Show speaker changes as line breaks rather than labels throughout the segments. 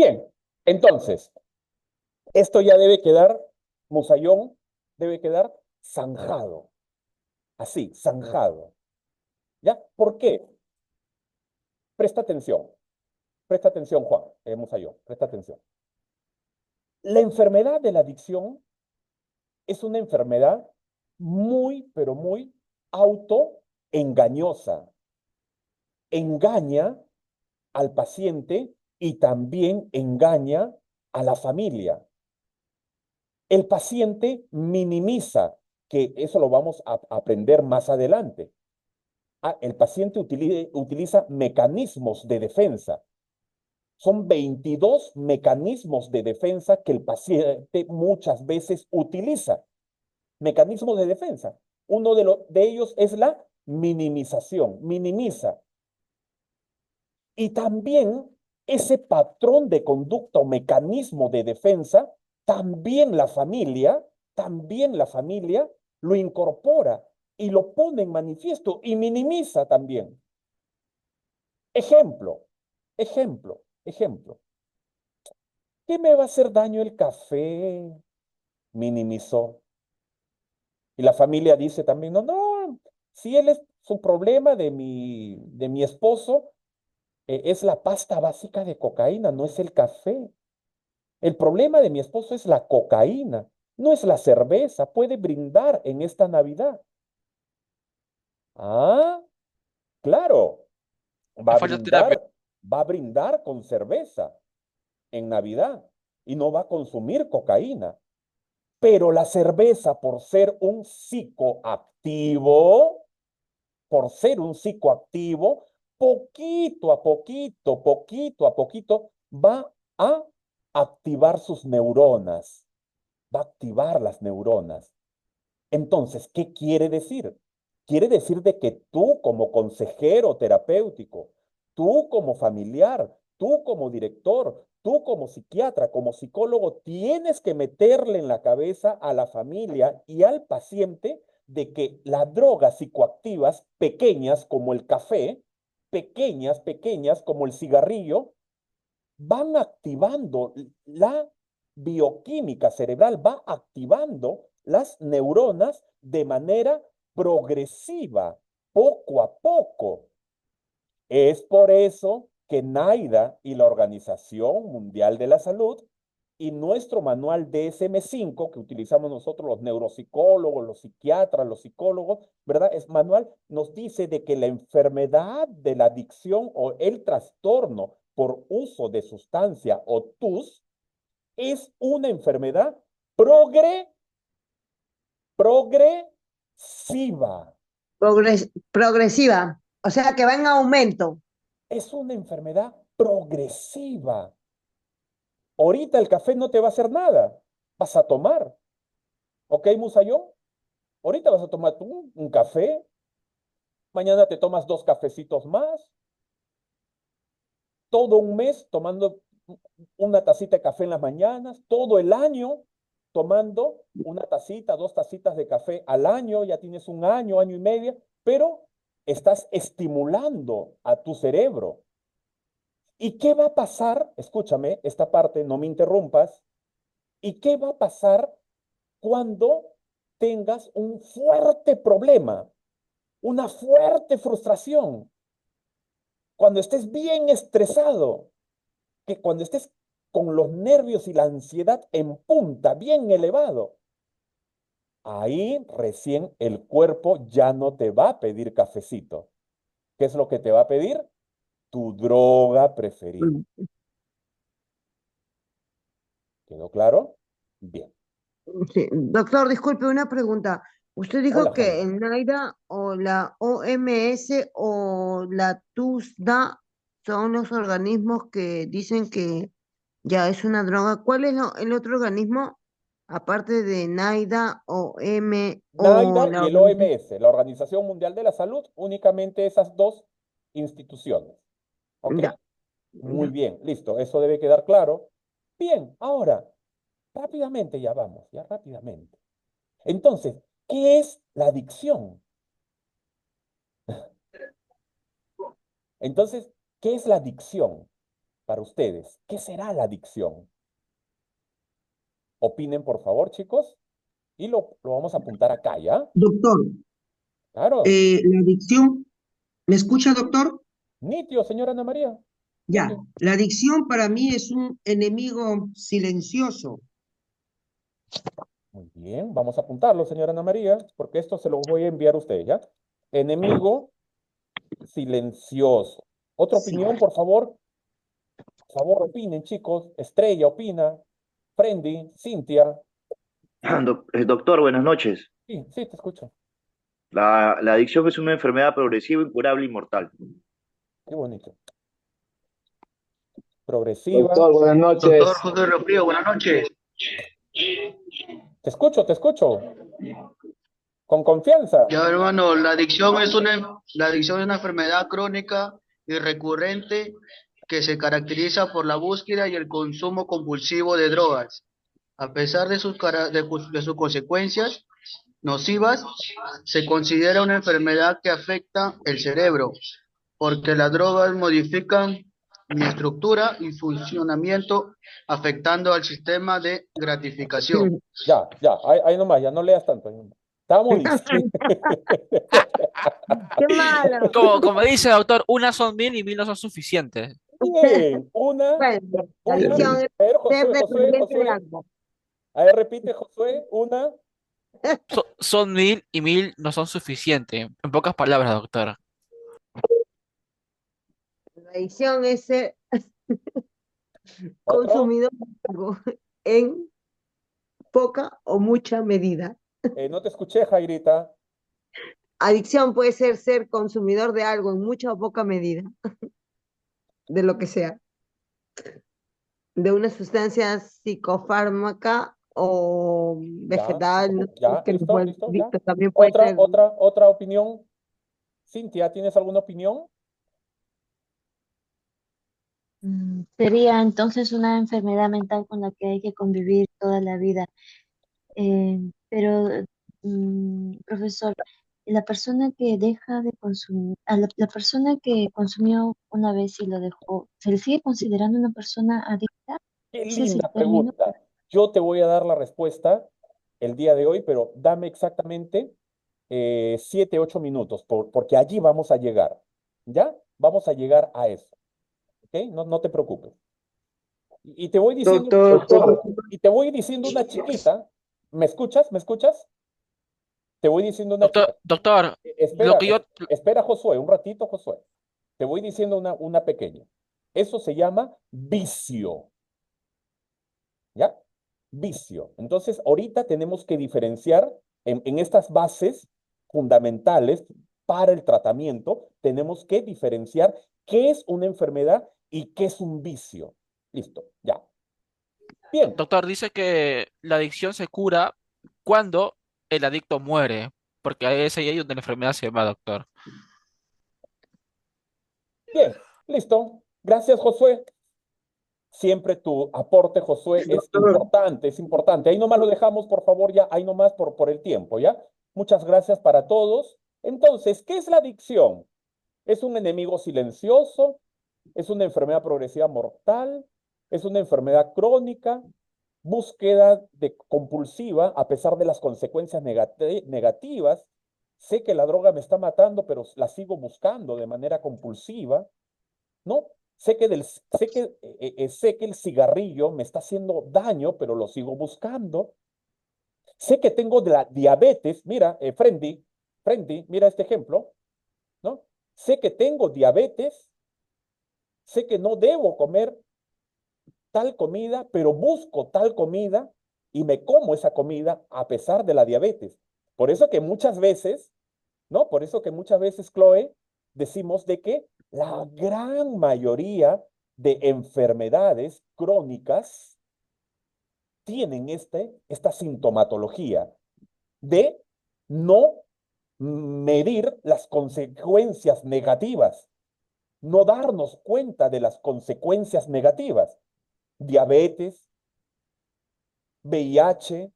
Bien, entonces, esto ya debe quedar, Musayón, debe quedar zanjado. Así, zanjado. ¿Ya? ¿Por qué? Presta atención, Juan, Musayón, presta atención. La enfermedad de la adicción es una enfermedad muy, pero muy autoengañosa. Engaña al paciente y también engaña a la familia. El paciente minimiza, que eso lo vamos a aprender más adelante. El paciente utiliza mecanismos de defensa. Son 22 mecanismos de defensa que el paciente muchas veces utiliza. Mecanismos de defensa. Uno de ellos es la minimización, minimiza. Y también ese patrón de conducta o mecanismo de defensa, también la familia lo incorpora y lo pone en manifiesto y minimiza también. Ejemplo, ejemplo. ¿Qué me va a hacer daño el café? Minimizó. Y la familia dice también, no, no, si él es su problema de mi esposo, es la pasta básica de cocaína, no es el café. El problema de mi esposo es la cocaína, no es la cerveza. Puede brindar en esta Navidad. Ah, claro,
Me falta terapia.
va a brindar con cerveza en Navidad y no va a consumir cocaína. Pero la cerveza, por ser un psicoactivo, poquito a poquito, va a activar sus neuronas, va a activar las neuronas. Entonces, ¿qué quiere decir? Quiere decir de que tú como consejero terapéutico, tú como familiar, tú como director, tú como psiquiatra, como psicólogo, tienes que meterle en la cabeza a la familia y al paciente de que las drogas psicoactivas pequeñas como el café, pequeñas como el cigarrillo, van activando la bioquímica cerebral, va activando las neuronas de manera progresiva, poco a poco. Es por eso que NIDA y la Organización Mundial de la Salud y nuestro manual DSM-5 que utilizamos nosotros los neuropsicólogos, los psiquiatras, los psicólogos, ¿verdad? Es manual, nos dice de que la enfermedad de la adicción o el trastorno por uso de sustancia o TUS es una enfermedad progre, progresiva.
Progresiva, o sea que va en aumento.
Es una enfermedad progresiva. Ahorita el café no te va a hacer nada. Vas a tomar. ¿Ok, Musayón? Ahorita vas a tomar tú un café. Mañana te tomas 2 cafecitos más. Todo un mes tomando una tacita de café en las mañanas. Todo el año tomando una tacita, 2 tacitas de café al año. Ya tienes un año, año y medio. Pero estás estimulando a tu cerebro. ¿Y qué va a pasar? Escúchame, esta parte, no me interrumpas. ¿Y qué va a pasar cuando tengas un fuerte problema, una fuerte frustración? Cuando estés bien estresado, que cuando estés con los nervios y la ansiedad en punta, bien elevado, ahí recién el cuerpo ya no te va a pedir cafecito. ¿Qué es lo que te va a pedir? Tu droga preferida.
Mm,
¿Quedó claro? Bien.
sí. Doctor, disculpe, una pregunta. Usted
Hola,
dijo
Fanny.
que el NIDA o la OMS o la TUSDA son los organismos que dicen que ya es una droga. ¿Cuál es el otro organismo aparte de NIDA o M o
NIDA y
la
el
organización?
OMS, la Organización Mundial de la Salud, únicamente esas dos instituciones. ¿Ok?
Ya,
Muy
ya.
bien, listo, eso debe quedar claro. Bien, ahora, rápidamente ya vamos, ya rápidamente. Entonces, ¿qué es la adicción? Entonces, ¿qué es la adicción? para ustedes, ¿qué será la adicción? Opinen, por favor, chicos, y lo vamos a apuntar acá, ¿ya?
Doctor,
Claro.
la adicción, ¿me escucha, doctor?
Nítido, señora Ana María.
Ya,
Nítido.
la adicción para mí es un enemigo silencioso.
Muy bien, vamos a apuntarlo, señora Ana María, porque esto se lo voy a enviar a usted, ¿ya? Enemigo silencioso. ¿Otra
Sí.
opinión, por favor? Por favor, opinen, chicos. Estrella, opina. Frendy, Cintia.
Doctor, buenas noches.
Sí, sí, te escucho.
La adicción es una enfermedad progresiva, incurable y mortal.
Qué bonito. Progresiva.
Doctor, buenas
Doctor
noches.
José Río, buenas noches.
Te escucho, te escucho. Con confianza.
Ya, hermano, la adicción es una enfermedad crónica y recurrente que se caracteriza por la búsqueda y el consumo compulsivo de drogas. A pesar de de sus consecuencias nocivas, se considera una enfermedad que afecta el cerebro, porque las drogas modifican mi estructura y funcionamiento, afectando al sistema de gratificación.
Ya, ya, ahí nomás, ya no leas tanto. Ahí nomás. Estábamos diciendo.
¡Qué malo!
Como dice el autor, unas son mil y mil no son suficientes.
Bien, una.
Bueno, la
Una.
adicción es
A ver,
ser
Josué,
dependiente de
Josué.
algo.
A ver, repite, Josué. Una.
Son mil y mil no son suficientes. En pocas palabras, doctor.
La adicción es ser
Otro.
consumidor de algo en poca o mucha medida.
No te escuché, Jairita.
Adicción puede ser consumidor de algo en mucha o poca medida, de lo que sea, de una sustancia psicofármaca o
Ya,
vegetal, no sé,
ya,
que
listo,
puede,
listo, ya.
también puede
Otra,
ser.
otra opinión. Cintia, ¿tienes alguna opinión?
Sería entonces una enfermedad mental con la que hay que convivir toda la vida. Pero, profesor, la persona que deja de consumir, la persona que consumió una vez y lo dejó, ¿se le sigue considerando una persona adicta?
Qué
¿Ese es el
linda
término?
pregunta. Yo te voy a dar la respuesta el día de hoy, pero dame exactamente 7, 8 minutos, porque allí vamos a llegar. ¿Ya? Vamos a llegar a eso. ¿Ok? No, no te preocupes. Y te voy diciendo,
Doctor,
y te voy diciendo una chiquita. ¿Me escuchas? ¿Me escuchas? Te voy diciendo una chica.
Doctor, lo
Espera,
que yo,
espera, Josué, un ratito, Josué. Te voy diciendo una pequeña. Eso se llama vicio. ¿Ya? Vicio. Entonces, ahorita tenemos que diferenciar en estas bases fundamentales para el tratamiento, tenemos que diferenciar qué es una enfermedad y qué es un vicio. Listo, ya. Bien,
doctor dice que la adicción se cura cuando el adicto muere, porque es ahí donde la enfermedad se va, doctor.
bien, listo. Gracias, Josué. Siempre tu aporte, Josué, es
doctor,
importante, es importante. Ahí nomás lo dejamos, por favor, ya, ahí nomás por el tiempo, ¿ya? Muchas gracias para todos. Entonces, ¿qué es la adicción? ¿Es un enemigo silencioso? ¿Es una enfermedad progresiva mortal? ¿Es una enfermedad crónica? ¿Búsqueda de compulsiva a pesar de las consecuencias negativas? Sé que la droga me está matando, pero la sigo buscando de manera compulsiva, ¿no? Sé que el cigarrillo me está haciendo daño, pero lo sigo buscando. Sé que tengo la diabetes. Mira, Frendy, mira este ejemplo, ¿no? Sé que tengo diabetes, sé que no debo comer tal comida, pero busco tal comida y me como esa comida a pesar de la diabetes. Por eso que muchas veces, ¿no? Por eso que muchas veces, Chloe, decimos de que la gran mayoría de enfermedades crónicas tienen esta sintomatología de no medir las consecuencias negativas, no darnos cuenta de las consecuencias negativas. Diabetes, VIH,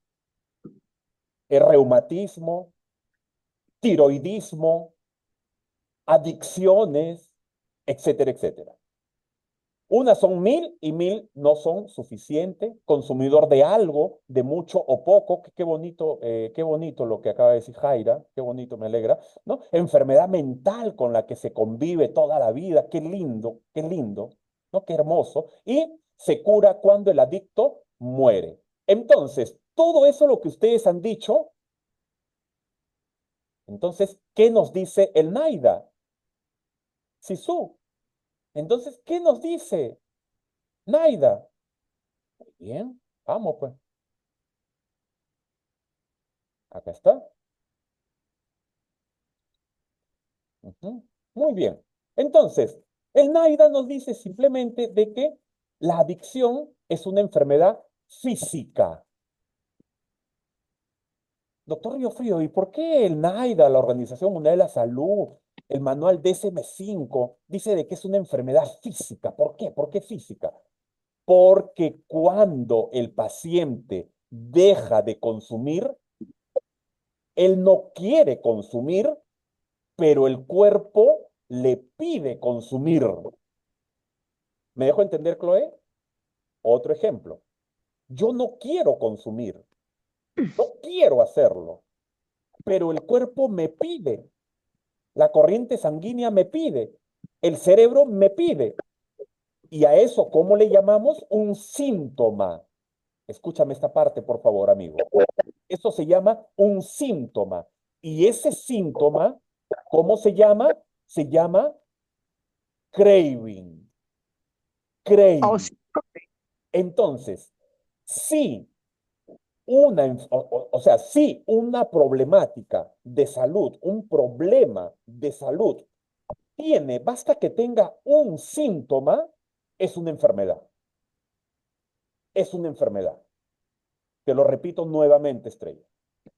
el reumatismo, tiroidismo, adicciones, etcétera, etcétera. Unas son 1000 y 1000 no son suficientes. Consumidor de algo, de mucho o poco. Qué bonito lo que acaba de decir Jaira. Qué bonito, me alegra, ¿no? Enfermedad mental con la que se convive toda la vida. Qué lindo, ¿no? Qué hermoso. Y se cura cuando el adicto muere. Entonces, todo eso lo que ustedes han dicho, entonces, ¿qué nos dice el Naida? Sisu. Entonces, ¿qué nos dice Naida? Bien, vamos pues. Acá está. Ujú. Muy bien. Entonces, el NAIDA nos dice simplemente de que la adicción es una enfermedad física. Doctor Riofrío, ¿y por qué el NAIDA, la Organización Mundial de la Salud, el manual DSM-5, dice de que es una enfermedad física? ¿Por qué? ¿Por qué física? Porque cuando el paciente deja de consumir, él no quiere consumir, pero el cuerpo le pide consumir. ¿Me dejo entender, Chloe? Otro ejemplo. Yo no quiero consumir, no quiero hacerlo, pero el cuerpo me pide, la corriente sanguínea me pide, el cerebro me pide. Y a eso, ¿cómo le llamamos? Un síntoma. Escúchame esta parte, por favor, amigo. Eso se llama un síntoma. Y ese síntoma, ¿cómo se llama? Se llama craving.
Oh,
Craving.
sí.
Entonces, si o sea, si una problemática de salud, un problema de salud basta que tenga un síntoma, es una enfermedad. Es una enfermedad. Te lo repito nuevamente, Estrella.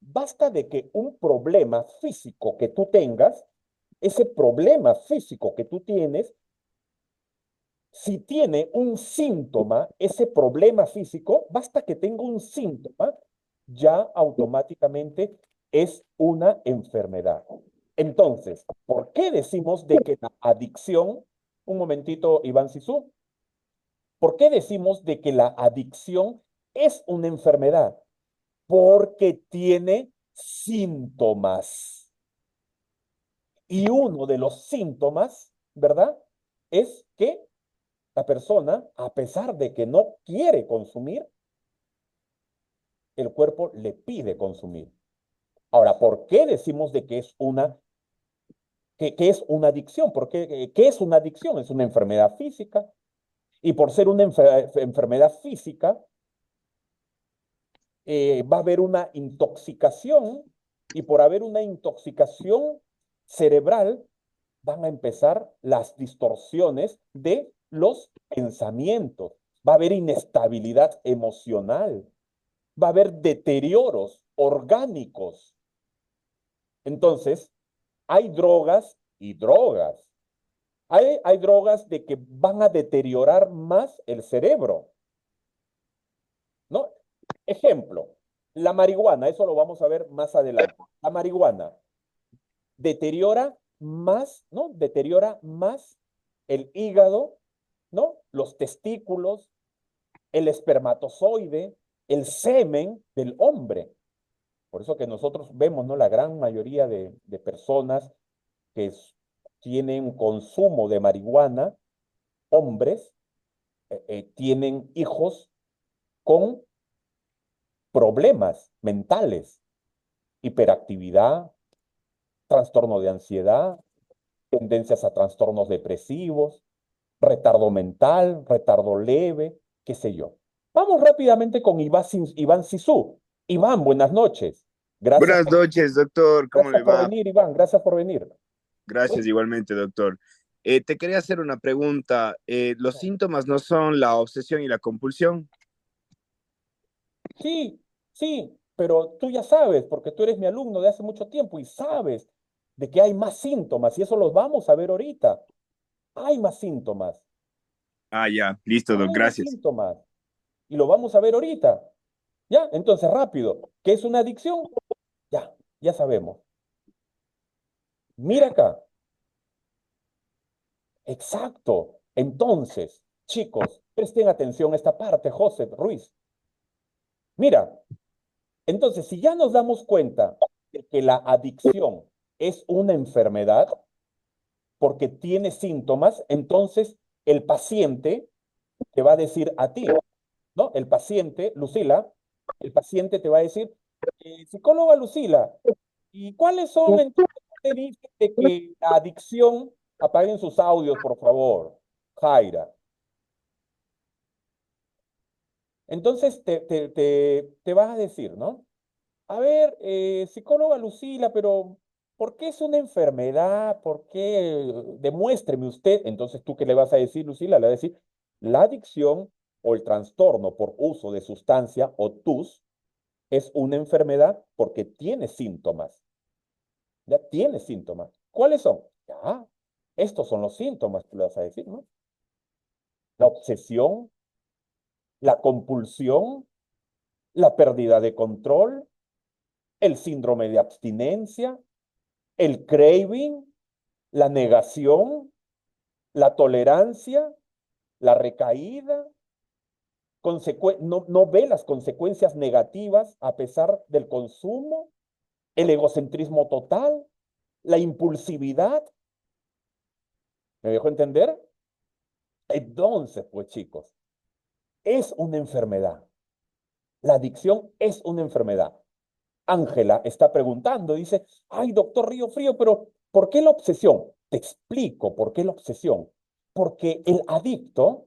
Basta de que un problema físico que tú tengas, ese problema físico que tú tienes, si tiene un síntoma, ese problema físico, basta que tenga un síntoma, ya automáticamente es una enfermedad. Entonces, ¿por qué decimos de que la adicción, un momentito, Iván Sisu, ¿por qué decimos de que la adicción es una enfermedad? Porque tiene síntomas. Y uno de los síntomas, ¿verdad? Es que la persona, a pesar de que no quiere consumir, el cuerpo le pide consumir. Ahora, ¿por qué decimos de que es una adicción? ¿Qué es una adicción? Es una enfermedad física. Y por ser una enfermedad física, va a haber una intoxicación. Y por haber una intoxicación cerebral, van a empezar las distorsiones de los pensamientos. Va a haber inestabilidad emocional. Va a haber deterioros orgánicos. Entonces, hay drogas y drogas. Hay drogas de que van a deteriorar más el cerebro, ¿no? Ejemplo, la marihuana, eso lo vamos a ver más adelante. La marihuana deteriora más, ¿no? Deteriora más el hígado, ¿no? Los testículos, el espermatozoide, el semen del hombre. Por eso que nosotros vemos, ¿no? La gran mayoría de personas que tienen consumo de marihuana, hombres, tienen hijos con problemas mentales, hiperactividad, trastorno de ansiedad, tendencias a trastornos depresivos, retardo mental, retardo leve, qué sé yo. Vamos rápidamente con Iván Sisu. Iván, buenas noches.
Buenas noches, doctor. ¿Cómo le
Gracias por
va?
venir, Iván. Gracias por venir.
Gracias igualmente, doctor. Te quería hacer una pregunta. ¿Los síntomas no son la obsesión y la compulsión?
Sí, sí, pero tú ya sabes, porque tú eres mi alumno de hace mucho tiempo y sabes de que hay más síntomas y eso los vamos a ver ahorita. Hay más síntomas,
Ah, ya, listo, doc,
hay más
gracias.
síntomas y lo vamos a ver ahorita. ¿Ya? Entonces, rápido, ¿qué es una adicción? Ya sabemos. Mira acá. Exacto. Entonces, Chicos, presten atención a esta parte, José Ruiz. Mira, entonces, si ya nos damos cuenta de que la adicción es una enfermedad porque tiene síntomas, entonces el paciente te va a decir a ti, ¿no? El paciente, Lucila, el paciente te va a decir, psicóloga Lucila, ¿y cuáles son entonces te dice de que la adicción, apaguen sus audios, por favor, Jaira? Entonces te vas a decir, ¿no? A ver, psicóloga Lucila, pero ¿por qué es una enfermedad? ¿Por qué? Demuéstreme usted. Entonces, ¿tú qué le vas a decir, Lucila? Le vas a decir, la adicción o el trastorno por uso de sustancia o TUS es una enfermedad porque tiene síntomas. Ya tiene síntomas. ¿Cuáles son? Ya, estos son los síntomas que le vas a decir, ¿no? La obsesión, la compulsión, la pérdida de control, el síndrome de abstinencia, el craving, la negación, la tolerancia, la recaída, no ve las consecuencias negativas a pesar del consumo, el egocentrismo total, la impulsividad. ¿Me dejo entender? Entonces, pues chicos, es una enfermedad. La adicción es una enfermedad. Ángela está preguntando, dice, ay, doctor Río Frío, pero ¿por qué la obsesión? Te explico por qué la obsesión. Porque el adicto,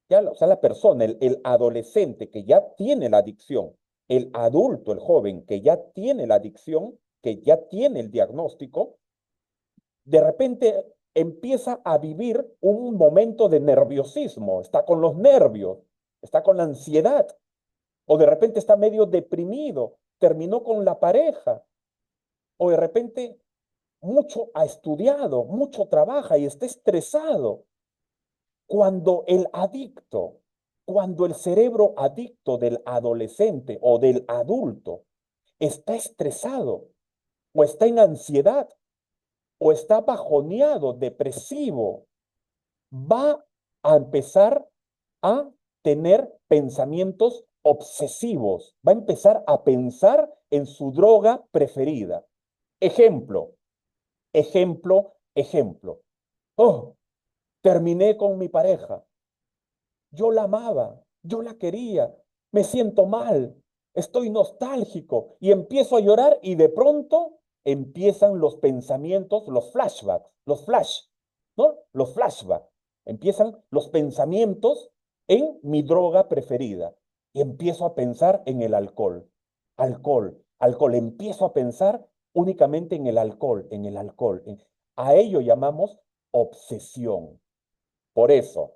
ya, o sea, la persona, el adolescente que ya tiene la adicción, el adulto, el joven que ya tiene la adicción, que ya tiene el diagnóstico, de repente empieza a vivir un momento de nerviosismo, está con los nervios, está con la ansiedad, o de repente está medio deprimido, terminó con la pareja, o de repente mucho ha estudiado, mucho trabaja y está estresado. Cuando el adicto, cuando el cerebro adicto del adolescente o del adulto está estresado o está en ansiedad o está bajoneado, depresivo, va a empezar a tener pensamientos obsesivos, va a empezar a pensar en su droga preferida. Ejemplo, ejemplo. Oh, terminé con mi pareja. Yo la amaba, yo la quería, me siento mal, estoy nostálgico y empiezo a llorar y de pronto empiezan los pensamientos, los flashbacks, los flash, ¿no? Los flashbacks. Empiezan los pensamientos en mi droga preferida y empiezo a pensar en el alcohol. Alcohol. Empiezo a pensar únicamente en el alcohol, en el alcohol. A ello llamamos obsesión. Por eso,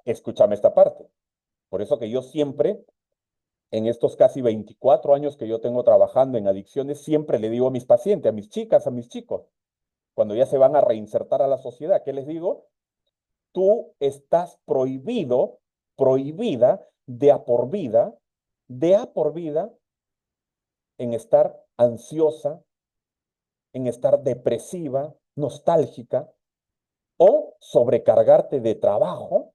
escúchame esta parte. Por eso que yo siempre, en estos casi 24 años que yo tengo trabajando en adicciones, siempre le digo a mis pacientes, a mis chicas, a mis chicos, cuando ya se van a reinsertar a la sociedad, ¿qué les digo? Tú estás prohibido, prohibida de a por vida, en estar ansiosa, en estar depresiva, nostálgica, o sobrecargarte de trabajo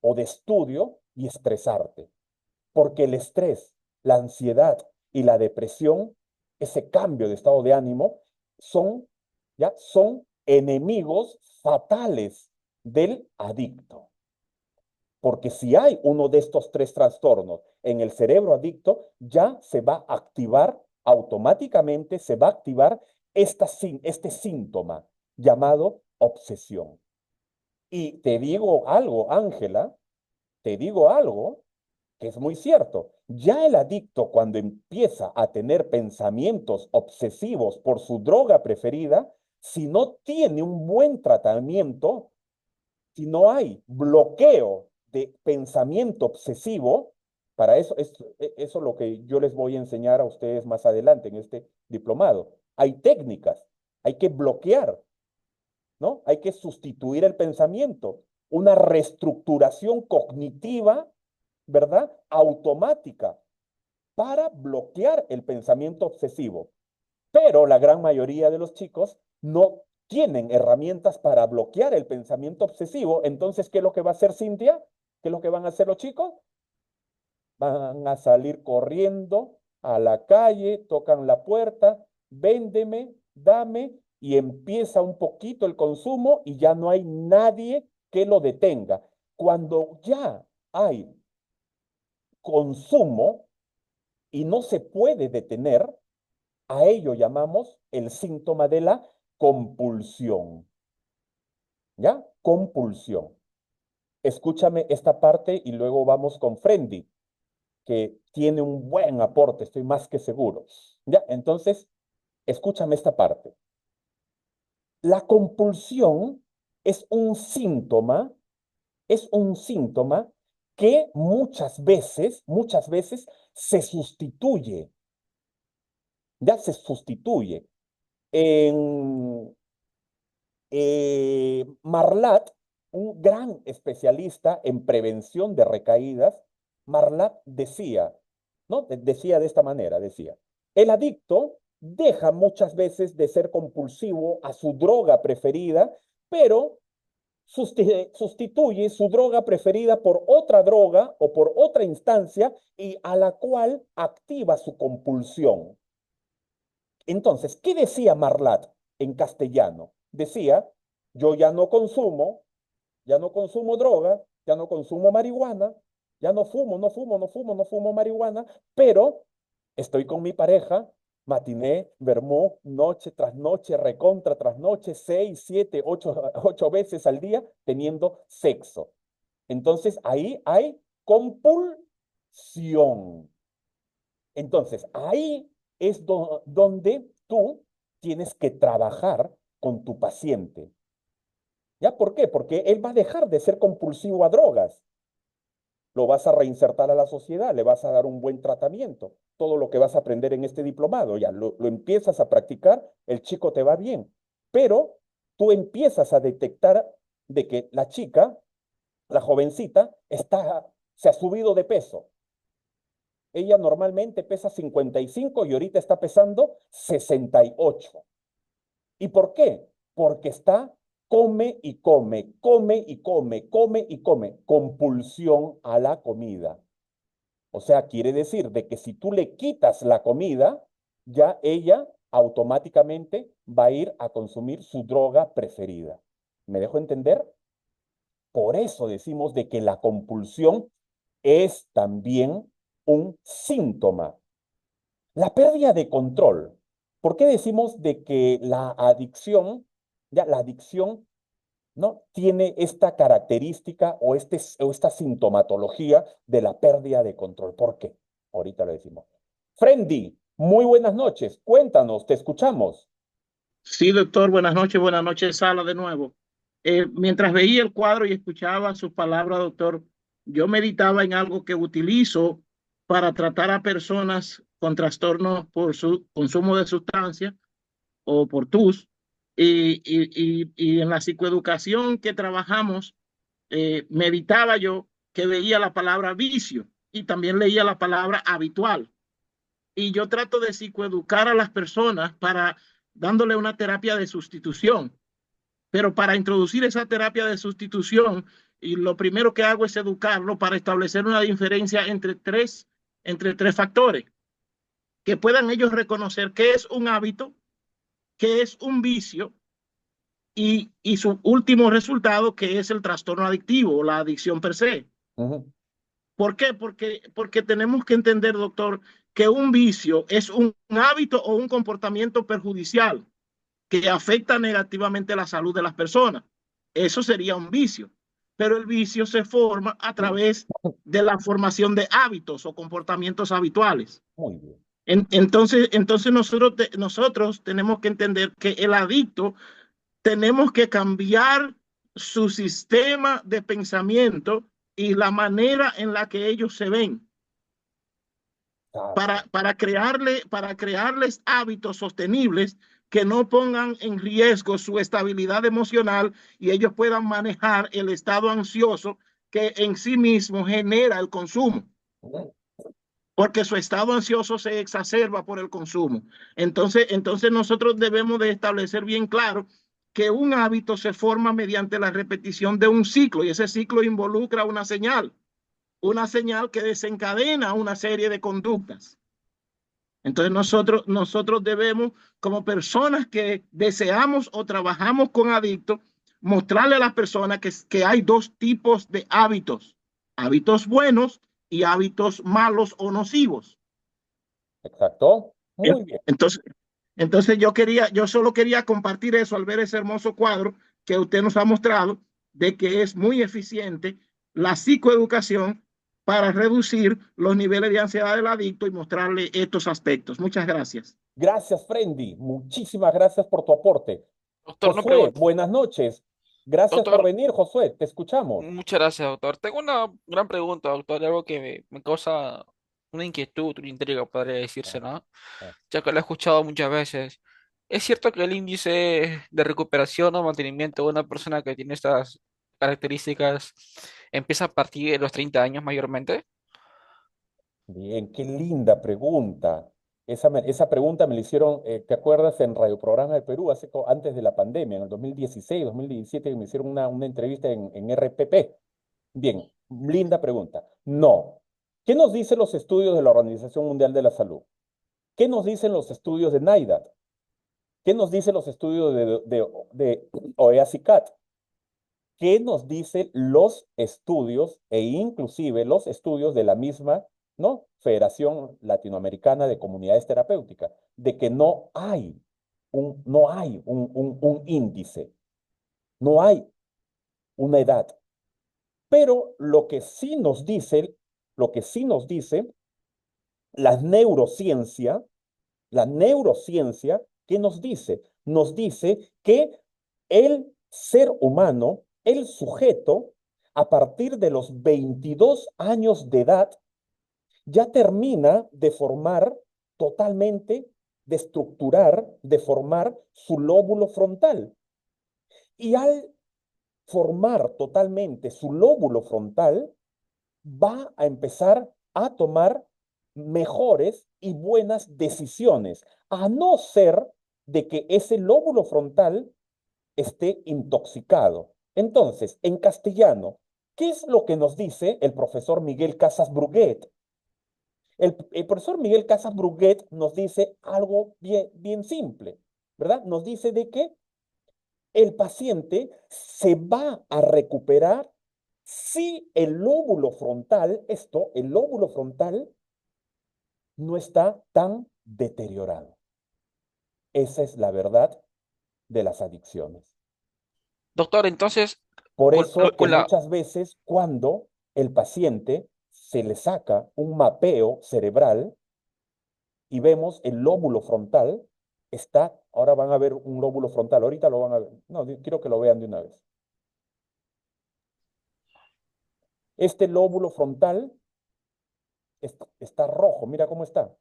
o de estudio y estresarte. Porque el estrés, la ansiedad y la depresión, ese cambio de estado de ánimo, son enemigos fatales del adicto. Porque si hay uno de estos tres trastornos en el cerebro adicto, ya se va a activar automáticamente, se va a activar este síntoma llamado obsesión. Y te digo algo, Ángela, te digo algo que es muy cierto. Ya el adicto cuando empieza a tener pensamientos obsesivos por su droga preferida, si no tiene un buen tratamiento, si no hay bloqueo de pensamiento obsesivo, para eso es lo que yo les voy a enseñar a ustedes más adelante en este diplomado. Hay técnicas, hay que bloquear, ¿no? Hay que sustituir el pensamiento, una reestructuración cognitiva, ¿verdad? Automática para bloquear el pensamiento obsesivo. Pero la gran mayoría de los chicos no tienen herramientas para bloquear el pensamiento obsesivo. Entonces, ¿qué es lo que va a hacer Cintia? ¿Qué es lo que van a hacer los chicos? Van a salir corriendo a la calle, tocan la puerta, véndeme, dame, y empieza un poquito el consumo y ya no hay nadie que lo detenga. Cuando ya hay consumo y no se puede detener, a ello llamamos el síntoma de la compulsión. ¿Ya? Compulsión. Escúchame esta parte y luego vamos con Friendly, que tiene un buen aporte, estoy más que seguro. ¿Ya? Entonces, escúchame esta parte. La compulsión es un síntoma que muchas veces se sustituye. Ya se sustituye. En Marlatt, un gran especialista en prevención de recaídas, Marlatt decía, ¿no? Decía de esta manera, decía, el adicto deja muchas veces de ser compulsivo a su droga preferida, pero sustituye su droga preferida por otra droga o por otra instancia y a la cual activa su compulsión. Entonces, ¿qué decía Marlatt en castellano? Decía, yo ya no consumo droga, ya no consumo marihuana, ya no fumo marihuana, pero estoy con mi pareja, matiné, vermú, noche tras noche, recontra tras noche, 6, 7, 8 veces al día teniendo sexo. Entonces, ahí hay compulsión. Entonces, ahí es donde tú tienes que trabajar con tu paciente. ¿Ya? ¿Por qué? Porque él va a dejar de ser compulsivo a drogas. Lo vas a reinsertar a la sociedad, le vas a dar un buen tratamiento. Todo lo que vas a aprender en este diplomado, ya lo empiezas a practicar, el chico te va bien. Pero tú empiezas a detectar de que la chica, la jovencita, se ha subido de peso. Ella normalmente pesa 55 y ahorita está pesando 68. ¿Y por qué? Porque está come y come, come y come, come y come. Compulsión a la comida. O sea, quiere decir de que si tú le quitas la comida, ya ella automáticamente va a ir a consumir su droga preferida. ¿Me dejo entender? Por eso decimos de que la compulsión es también un síntoma. La pérdida de control. ¿Por qué decimos de que la adicción, ¿no? Tiene esta característica o esta sintomatología de la pérdida de control? ¿Por qué? Ahorita lo decimos. Friendly, muy buenas noches. Cuéntanos, te escuchamos.
Sí, doctor, buenas noches, Sala, de nuevo. Mientras veía el cuadro y escuchaba sus palabras, doctor, yo meditaba en algo que utilizo para tratar a personas con trastornos por su consumo de sustancias o por TUS. Y en la psicoeducación que trabajamos, meditaba yo que veía la palabra vicio y también leía la palabra habitual. Y yo trato de psicoeducar a las personas para dándole una terapia de sustitución. Pero para introducir esa terapia de sustitución, y lo primero que hago es educarlo para establecer una diferencia entre tres factores, que puedan ellos reconocer qué es un hábito, qué es un vicio y su último resultado, que es el trastorno adictivo o la adicción per se. ¿Por qué? Porque tenemos que entender, doctor, que un vicio es un hábito o un comportamiento perjudicial que afecta negativamente la salud de las personas. Eso sería un vicio. Pero el vicio se forma a través de la formación de hábitos o comportamientos habituales.
Muy bien.
Entonces nosotros tenemos que entender que el adicto tenemos que cambiar su sistema de pensamiento y la manera en la que ellos se ven para crearles hábitos sostenibles que no pongan en riesgo su estabilidad emocional y ellos puedan manejar el estado ansioso que en sí mismo genera el consumo. Porque su estado ansioso se exacerba por el consumo. Entonces nosotros debemos de establecer bien claro que un hábito se forma mediante la repetición de un ciclo y ese ciclo involucra una señal que desencadena una serie de conductas. Entonces nosotros debemos, como personas que deseamos o trabajamos con adictos, mostrarle a las personas que hay dos tipos de hábitos, hábitos buenos y hábitos malos o nocivos.
Exacto. Muy bien.
Entonces yo solo quería compartir eso al ver ese hermoso cuadro que usted nos ha mostrado de que es muy eficiente la psicoeducación para reducir los niveles de ansiedad del adicto y mostrarle estos aspectos. Muchas gracias.
Gracias, Frendy. Muchísimas gracias por tu aporte.
Doctor, una
Josué,
pregunta.
buenas noches. Gracias por
Doctor,
venir, Josué. Te escuchamos.
muchas gracias, doctor. Tengo una gran pregunta, doctor, algo que me causa una inquietud, una intriga, podría decirse, ¿no?
Ah.
Ya que lo he escuchado muchas veces. ¿Es cierto que el índice de recuperación o mantenimiento de una persona que tiene estas características empieza a partir de los 30 años mayormente?
Bien, qué linda pregunta. Esa pregunta me la hicieron, ¿te acuerdas? En Radio Programa del Perú, antes de la pandemia, en el 2016, 2017, me hicieron una entrevista en RPP. Bien, linda pregunta. No. ¿Qué nos dicen los estudios de la Organización Mundial de la Salud? ¿Qué nos dicen los estudios de NIDAD? ¿Qué nos dicen los estudios de OEA-CICAT? ¿Qué nos dicen los estudios e inclusive los estudios de la misma, ¿no? Federación Latinoamericana de Comunidades Terapéuticas? De que no hay un índice, no hay una edad. Pero lo que sí nos dice la neurociencia, ¿qué nos dice? Nos dice que el ser humano, el sujeto, a partir de los 22 años de edad, ya termina de formar totalmente, de estructurar, de formar su lóbulo frontal. Y al formar totalmente su lóbulo frontal, va a empezar a tomar mejores y buenas decisiones, a no ser de que ese lóbulo frontal esté intoxicado. Entonces, en castellano, ¿qué es lo que nos dice el profesor Miguel Casas Bruguet? El profesor Miguel Casas Bruguet nos dice algo bien simple, ¿verdad? Nos dice de que el paciente se va a recuperar si el lóbulo frontal, el lóbulo frontal no está tan deteriorado. Esa es la verdad de las adicciones.
Doctor, entonces,
Por
con,
eso que
con la,
muchas veces cuando el paciente se le saca un mapeo cerebral y vemos el lóbulo frontal, ahora van a ver un lóbulo frontal, ahorita lo van a ver, no, quiero que lo vean de una vez. Este lóbulo frontal está rojo, mira cómo está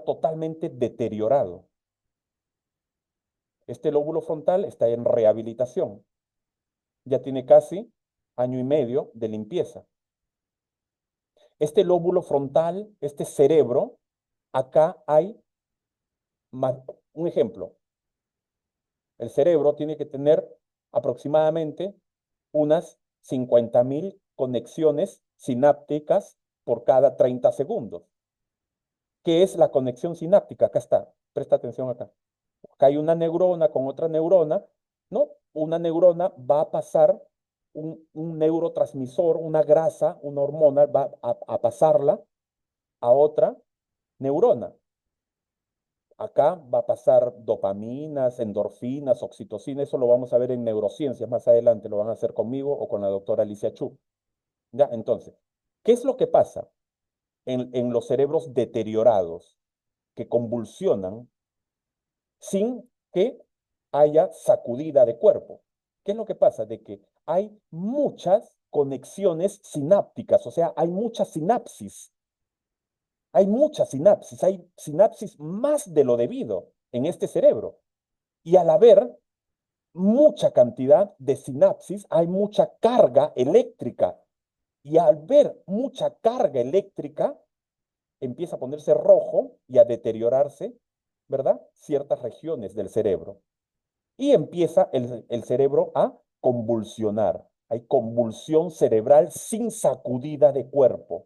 totalmente deteriorado. Este lóbulo frontal está en rehabilitación, ya tiene casi año y medio de limpieza. Este lóbulo frontal, este cerebro, acá hay un ejemplo. El cerebro tiene que tener aproximadamente unas 50.000 conexiones sinápticas por cada 30 segundos. ¿Qué es la conexión sináptica? Acá está, presta atención acá. Acá hay una neurona con otra neurona, ¿no? Una neurona va a pasar un neurotransmisor, una grasa, una hormona, va a pasarla a otra neurona. Acá va a pasar dopaminas, endorfinas, oxitocina, eso lo vamos a ver en neurociencias más adelante, lo van a hacer conmigo o con la doctora Alicia Chu. ¿Ya? Entonces, ¿qué es lo que pasa en los cerebros deteriorados que convulsionan sin que haya sacudida de cuerpo? ¿Qué es lo que pasa? De que hay muchas conexiones sinápticas, o sea, hay mucha sinapsis. Hay muchas sinapsis, hay sinapsis más de lo debido en este cerebro. Y al haber mucha cantidad de sinapsis, hay mucha carga eléctrica. Y al ver mucha carga eléctrica, empieza a ponerse rojo y a deteriorarse, ¿verdad? Ciertas regiones del cerebro. y empieza el cerebro a convulsionar. Hay convulsión cerebral sin sacudida de cuerpo.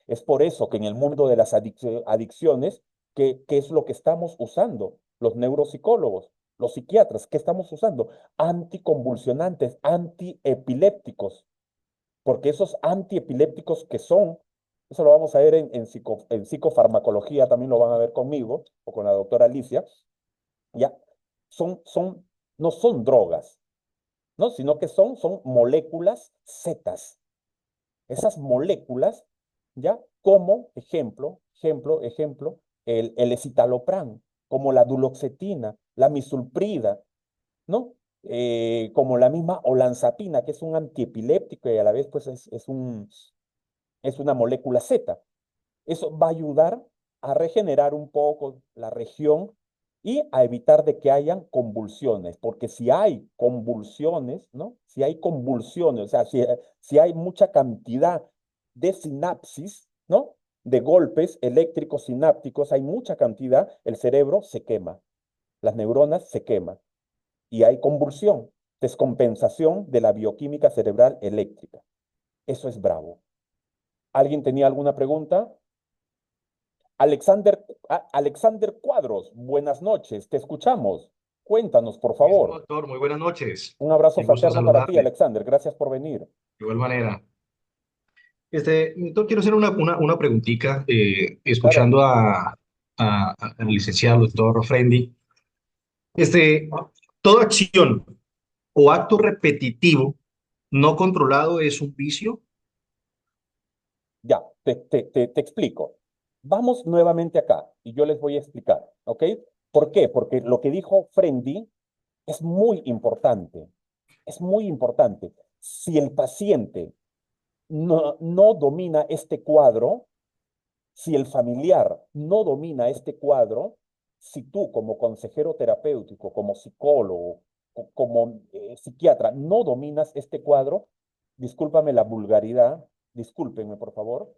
Es por eso que en el mundo de las adicciones, ¿qué es lo que estamos usando? Los neuropsicólogos, los psiquiatras, ¿qué estamos usando? Anticonvulsionantes, antiepilépticos, porque esos antiepilépticos que son, eso lo vamos a ver en psicofarmacología, también lo van a ver conmigo o con la doctora Alicia, ya, no son drogas, ¿no? Sino que son moléculas zetas. Esas moléculas, ¿ya? Como ejemplo, el escitalopram, como la duloxetina, la misulprida, ¿no? Como la misma olanzapina, que es un antiepiléptico y a la vez pues es una molécula Z. Eso va a ayudar a regenerar un poco la región y a evitar de que hayan convulsiones, porque si hay convulsiones, ¿no? Si hay convulsiones, o sea, si hay mucha cantidad de sinapsis, ¿no? De golpes eléctricos sinápticos, hay mucha cantidad, el cerebro se quema, las neuronas se queman y hay convulsión, descompensación de la bioquímica cerebral eléctrica. Eso es bravo. ¿Alguien tenía alguna pregunta? Alexander Cuadros, buenas noches, te escuchamos. Cuéntanos, por
Mismo,
favor.
doctor, muy buenas noches.
Un abrazo
Qué gusto
fraterno para ti,
saludarle.
Alexander. Gracias por venir.
De igual manera. Doctor, quiero hacer una preguntita,
Claro,
escuchando al licenciado doctor Frendi. Este, Toda acción o acto repetitivo no controlado es un vicio.
ya, te explico. Vamos nuevamente acá y yo les voy a explicar, ¿ok? ¿Por qué? Porque lo que dijo Frendi es muy importante. Es muy importante. Si el paciente no domina este cuadro, si el familiar no domina este cuadro, si tú como consejero terapéutico, como psicólogo, como psiquiatra, no dominas este cuadro, discúlpame la vulgaridad, discúlpenme por favor,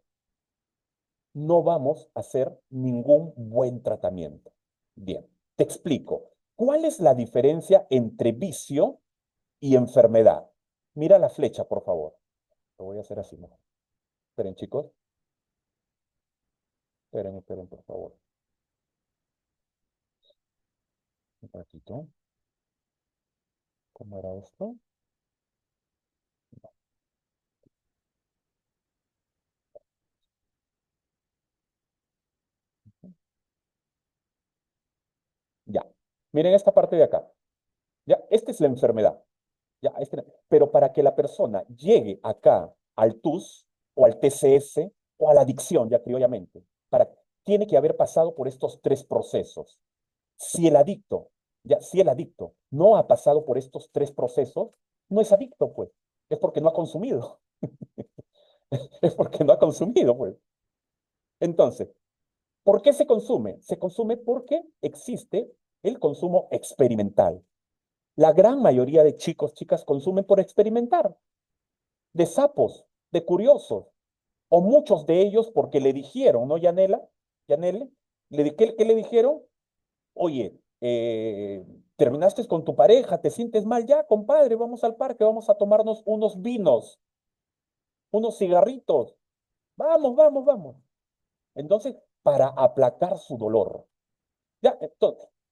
no vamos a hacer ningún buen tratamiento. Bien, te explico. ¿Cuál es la diferencia entre vicio y enfermedad? Mira la flecha, por favor. Lo voy a hacer así mejor. Esperen, chicos. Esperen, por favor. Un ratito. ¿Cómo era esto? Ya. Miren esta parte de acá. Ya, esta es la enfermedad. Ya, pero para que la persona llegue acá al TUS o al TCS o a la adicción, ya criollamente, tiene que haber pasado por estos tres procesos. Si el adicto, si el adicto no ha pasado por estos tres procesos, no es adicto, pues. Es porque no ha consumido. Es porque no ha consumido, pues. Entonces, ¿por qué se consume? Se consume porque existe el consumo experimental. La gran mayoría de chicos, chicas, consumen por experimentar, de sapos, de curiosos, o muchos de ellos porque le dijeron, ¿no, Yanela? Yanele, ¿qué le dijeron? Oye, terminaste con tu pareja, te sientes mal ya, compadre, vamos al parque, vamos a tomarnos unos vinos, unos cigarritos. Vamos, vamos, vamos. Entonces, para aplacar su dolor. Ya,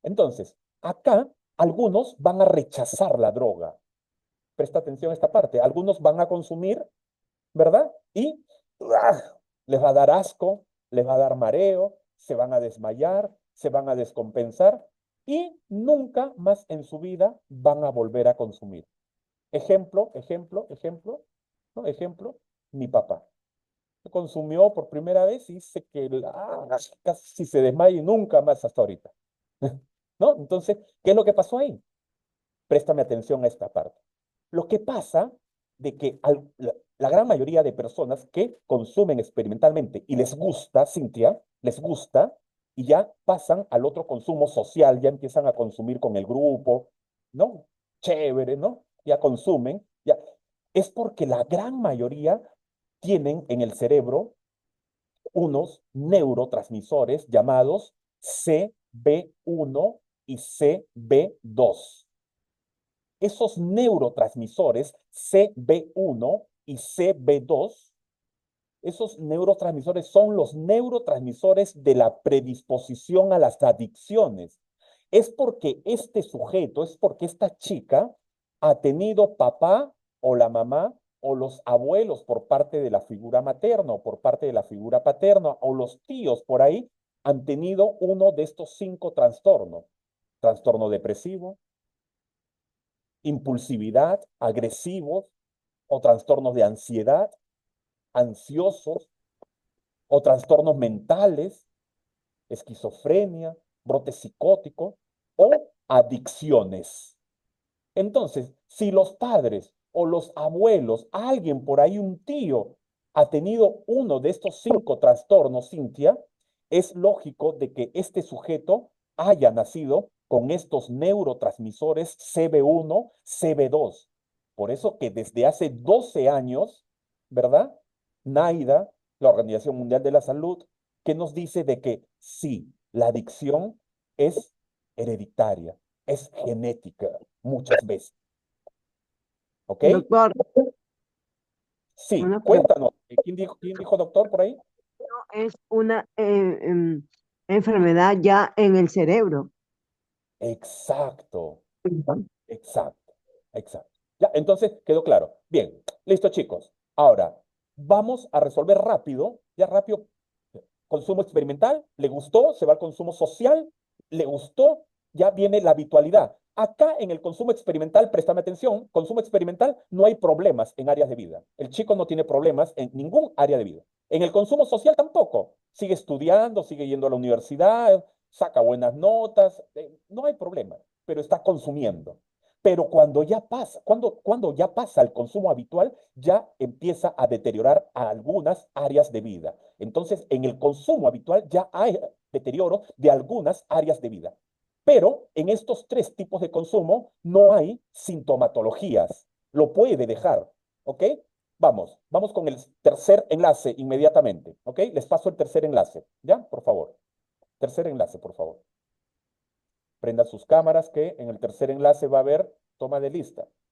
entonces, acá algunos van a rechazar la droga. Presta atención a esta parte. Algunos van a consumir, ¿verdad? Y les va a dar asco, les va a dar mareo, se van a desmayar, se van a descompensar y nunca más en su vida van a volver a consumir. ¿No? Ejemplo, mi papá. Consumió por primera vez y dice que casi se desmaya y nunca más hasta ahorita. ¿No? Entonces, ¿qué es lo que pasó ahí? Préstame atención a esta parte. Lo que pasa de que la gran mayoría de personas que consumen experimentalmente y les gusta, Cintia, les gusta, y ya pasan al otro consumo social, ya empiezan a consumir con el grupo, ¿no? Chévere, ¿no? Ya consumen, ya. Es porque la gran mayoría tienen en el cerebro unos neurotransmisores llamados CB1 y CB2. esos neurotransmisores CB1 y CB2, esos neurotransmisores son los neurotransmisores de la predisposición a las adicciones. Es porque este sujeto, es porque esta chica ha tenido papá o la mamá o los abuelos por parte de la figura materna o por parte de la figura paterna o los tíos por ahí han tenido uno de estos 5 trastornos. Trastorno depresivo, impulsividad, agresivos o trastornos de ansiedad, ansiosos o trastornos mentales, esquizofrenia, brote psicótico o adicciones. Entonces, si los padres o los abuelos, alguien por ahí, un tío, ha tenido uno de estos 5 trastornos, Cintia, es lógico de que este sujeto haya nacido con estos neurotransmisores CB1, CB2. Por eso que desde hace 12 años, ¿verdad? NAIDA, la Organización Mundial de la Salud, que nos dice de que sí, la adicción es hereditaria, es genética, muchas veces. ¿Ok?
Doctor,
Sí,
una pregunta.
cuéntanos. ¿Quién dijo doctor por ahí?
Es una enfermedad ya en el cerebro.
Exacto, exacto, exacto. Ya, entonces quedó claro. Bien, listo, chicos. Ahora, vamos a resolver rápido, ya rápido. Consumo experimental, le gustó, se va al consumo social, le gustó, ya viene la habitualidad. Acá en el consumo experimental, préstame atención, consumo experimental no hay problemas en áreas de vida. El chico no tiene problemas en ningún área de vida. En el consumo social tampoco. Sigue estudiando, sigue yendo a la universidad, saca buenas notas, no hay problema, pero está consumiendo. Pero cuando ya pasa, cuando ya pasa el consumo habitual, ya empieza a deteriorar a algunas áreas de vida. Entonces, en el consumo habitual ya hay deterioro de algunas áreas de vida. Pero en estos 3 tipos de consumo no hay sintomatologías. Lo puede dejar, ¿ok? Vamos con el tercer enlace inmediatamente, ¿ok? Les paso el tercer enlace, ¿ya? Por favor. Tercer enlace, por favor. Prendan sus cámaras que en el tercer enlace va a haber toma de lista.